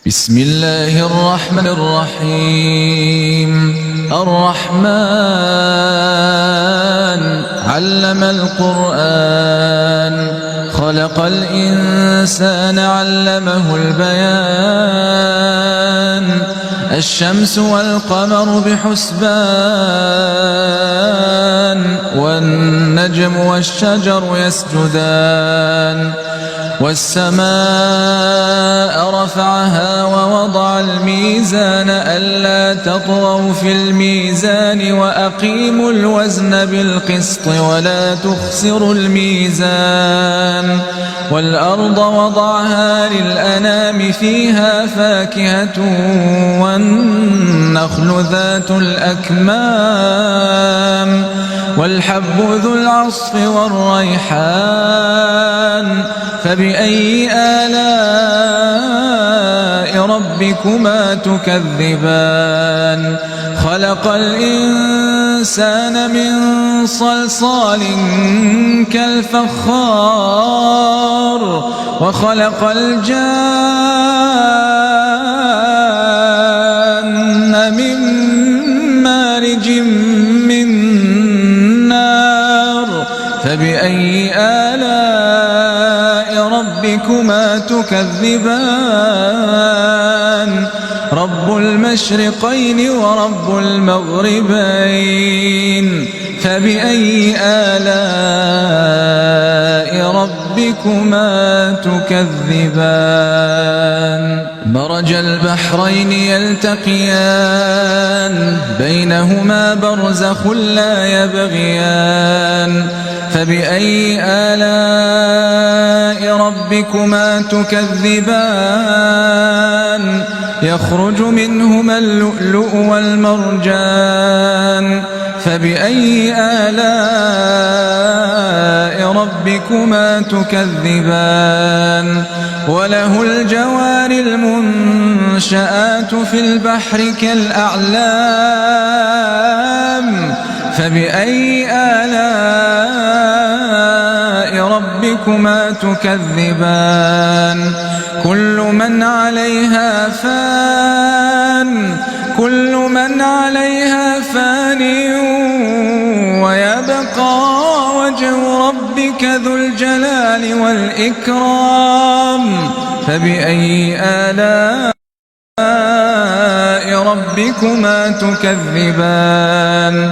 بسم الله الرحمن الرحيم. الرحمن علم القرآن خلق الإنسان علمه البيان الشمس والقمر بحسبان والنجم والشجر يسجدان والسماء رفعها ووضع الميزان ألا تطغوا في الميزان وأقيموا الوزن بالقسط ولا تخسروا الميزان والأرض وضعها للأنام فيها فاكهة والنخل ذات الأكمام والحب ذو العصف والريحان فبأي آلاء ربكما تكذبان خلق الإنسان من صلصال كالفخار وخلق الجان من مارج من نار فبأي آلاء ربكما تكذبان رب المشرقين ورب المغربين فبأي آلاء ربكما تكذبان مرج البحرين يلتقيان بينهما برزخ لا يبغيان فبأي آلاء ربكما تكذبان يخرج منهما اللؤلؤ والمرجان فبأي آلاء ربكما تكذبان وله الجوار المنشآت في البحر كالأعلام فبأي آلاء ربكما تكذبان كل من عليها فان ويبقى وجه ربك ذو الجلال والإكرام فبأي آلاء ربكما تكذبان